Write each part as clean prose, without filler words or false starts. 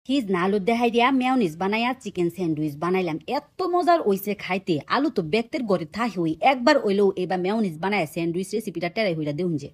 His না আলু দেখাই দিয়া মেয়নিজ বানাইয়া চিকেন স্যান্ডউইচ বানাইলাম। এত মজার হইছে খাইতে। আলু তো ব্যক্তির ঘরে থাকি হই, একবার হইলেও এবার মেয়নিজ বানায় স্যান্ডউইচ রেসিপিটা টেরাই হইলা দেউন যে।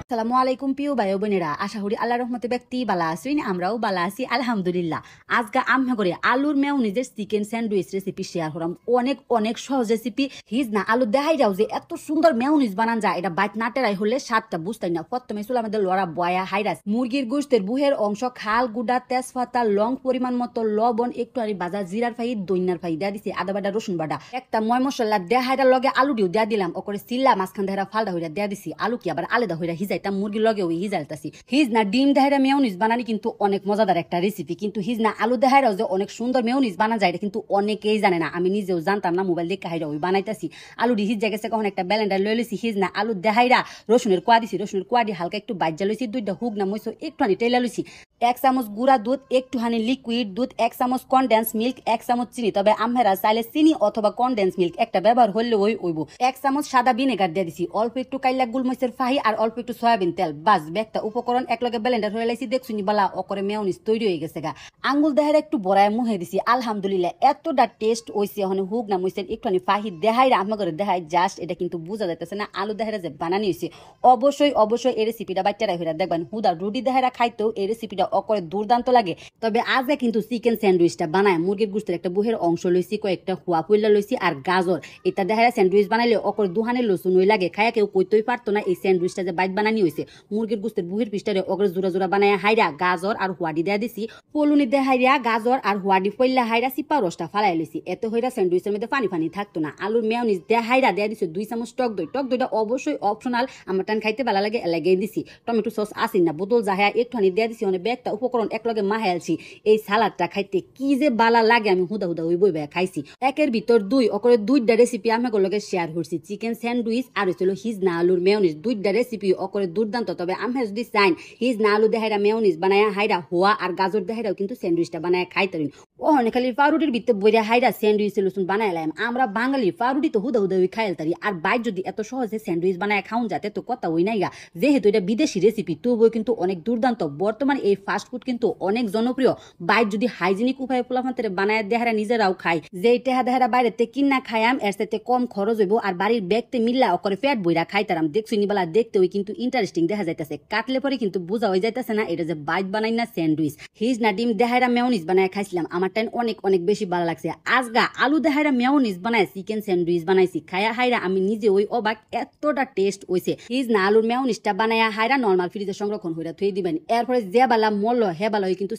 আসসালামু আলাইকুম প্রিয় ভাই বোনেরা, আশা করি আল্লাহর রহমতে ব্যক্তি বালা আছেন, আমরাও বালা আছি আলহামদুলিল্লাহ। আজকে আমি করে আলুর মেয়নিজের চিকেন স্যান্ডউইচ রেসিপি শেয়ার করলাম। অনেক অনেক সহজ রেসিপি। হিজ না আলু দেখাই যাও যে এত সুন্দর মেয়নিজ বানান যায়, এটা বাইট না টেরাই হলে স্বাদটা বুঝতাই না। প্রথমে চুলা আমাদের লড়া বয়া হাইরাস মুরগির গোশতের বুহের অংশ খাল গুডা তেজপাতা লং পরিমাণ মতো লবণ একটু আর বাজা জিরার ফাই দইনার ফাই দেয়া দিছি আদা বাটা রসুন বাটা একটা ময় মশলা দেহাইটার লগে আলু দিও দেয়া দিলাম। ওকরে সিল্লা মাঝখান দেহারা ফালদা হইরা দেয়া দিছি। আলু কি আবার আলাদা হইরা হিজাইতাম, মুরগির লগে ওই হিজাইতাছি। হিজ না ডিম দেহাইরা মেয়নিজ বানানি কিন্তু অনেক মজাদার একটা রেসিপি। কিন্তু হিজ না আলু দেহাইরাও যে অনেক সুন্দর মেয়নিজ বানা যায় এটা কিন্তু অনেকেই জানে না। আমি নিজেও জানতাম না, মোবাইল দেখে হাইরা ওই বানাইতাছি। আলু দি হিজ জায়গা কখন একটা ব্যালেন্ডার লই লইছি। হিজ না আলু দেহাইরা রসুনের কোয়া দিছি, রসুনের কোয়া দিয়ে হালকা একটু বাইজা লইছি, দুইটা হুক না মইছো একটুখানি টেলা লইছি। 1 চামচ গুঁড়া দুধ, একটুখানি লিকুইড দুধ, 1 চামচ কনডেন্স মিল্ক, 1 চামচ চিনি। তবে আমরা চাইলে চিনি অথবা কনডেন্স মিল্ক একটা ব্যবহার হলে ওইব। 1 চামচ সাদা ভিনেগার দিয়ে দিছি, অল্প একটু কাইলা গুলমরিচের ফাহি আর অল্প একটু সয়াবিন তেল। বাস একটা উপকরণ একলগে ব্লেন্ডার হয়ে লাইছি। দেখছুনি বালা অকরে মেয়নিজ তৈরি হয়ে গেছে গা। আঙ্গুল দেহার একটু বড়ায় মুহে দিছি। আলহামদুলিল্লাহ এতটা টেস্ট হইছে। ওখানে হুক না মইছেন একটুখানি ফাহি দেহাই আমাকে দেখাই জাস্ট এটা কিন্তু বোঝা যাইতেছে না আলু দেহারা যে বানানি হয়েছে। অবশ্যই অবশ্যই এই রেসিপিটা বাচ্চারা হইরা দেখবেন। হুদা রুটি দেহারা খাইতেও এই রেসিপিটা অকরে দুর্দান্ত লাগে। তবে আজকে কিন্তু চিকেন স্যান্ডউইচটা বানায় মুরগির গোশতের একটা বুহের অংশ লইছি, কয়েকটা হুয়া পইলা লইছি আর গাজর। এটা দেহারা স্যান্ডউইচ বানাইলে অকরে দুহানে লসুন ওই লাগে, খায়া কেউ কইতেই পারতো না এই স্যান্ডউইচটা যে বাইট বানানি হয়েছে। মুরগির গোশতের বুহের পিসটারে অকরে জোড়া জোড়া বানায় হাইরা গাজর আর হুয়াডি দেয়া দিছি। পলুনি দেহাইরা গাজর আর হুয়াডি পইলা হাইরা চিপা রসটা ফালাই লইছি। এত হইরা স্যান্ডউইচের মধ্যে পানি পানি থাকতো না। আলুর মেয়নিজ দেহাইরা দেয়া দিছে 2 চামচ টক দই। টক দইটা অবশ্যই অপশনাল, আমার টান খাইতে ভালো লাগে লাগিয়ে দিছি। টমেটো সস আসি না বোতল জাহায়া একটুখানি দেয়া দিছি। অনেক একটা উপকরণ একলগে মাহাইলছি। এই সালাদটা খাইতে কি যে বালা লাগে, আমি হুদা হুদা ওই বই খাইছি। একের ভিতর দুই অকরে দুইটা রেসিপি আমি লগে শেয়ার করছি, চিকেন স্যান্ডউইচ আর হইছিল হিজ না আলুর মেয়নিজ। দুইটা রেসিপি অকরে দুর্দান্ত। তবে আমি যদি চাইন হিজ না আলু দেহাইরা মেয়নিজ বানায়া হাইরা হোয়া আর গাজর দেহাইরাও কিন্তু স্যান্ডউইচটা বানায় খাইতারিন। ওহনে খালি পাউরুটির ভিতরে বইরা হাইরা স্যান্ডউইচ লসুন বানাইলাম। আমরা বাঙালি পাউরুটি তো হুদা হুদা ওই খাইলতারি, আর বাইর যদি এত সহজে স্যান্ডউইচ বানায় খাউন যাতে তো কথা হই নাই গা। যেহেতু এটা বিদেশি রেসিপি তবুও কিন্তু অনেক দুর্দান্ত। বর্তমানে এই ফাস্টফুড কিন্তু অনেক জনপ্রিয়। বাইর যদি হাইজেনিক উপায়ে পোলাপান্তের বানায় দেহারা নিজেরাও খায়, যে টেহা দেহারা বাইরেতে কিনা খায়াম এর সাথে কম খরচ হইব আর বাড়ির ব্যাগতে মিল্লা করে পেট বইরা খাইতারাম। দেখছি নিবালা দেখতে ওই কিন্তু ইন্টারেস্টিং দেখা যাইতেছে। কাটলে পরে কিন্তু বোঝা হয়ে যাইতেছে না এটা যে বাইট বানাই না স্যান্ডউইচ। হিজ না ডিম দেহাইরা মেয়নিজ বানায় খাইছিলাম, আমার টাইম অনেক অনেক বেশি ভালো লাগছে। আজগা আলু দেহাইরা মেয়নিজ বানায় চিকেন স্যান্ডউইচ বানাইছি, খায়া হাইরা আমি নিজে ওই অবাক এতটা টেস্ট হইছে। হিজ না আলুর মেয়নিজটা বানায়া হাইরা নরমাল ফ্রিজে সংরক্ষণ হইরা থুই দিবেন। এরপরে যে বালা মল্ল হে বালা কিন্তু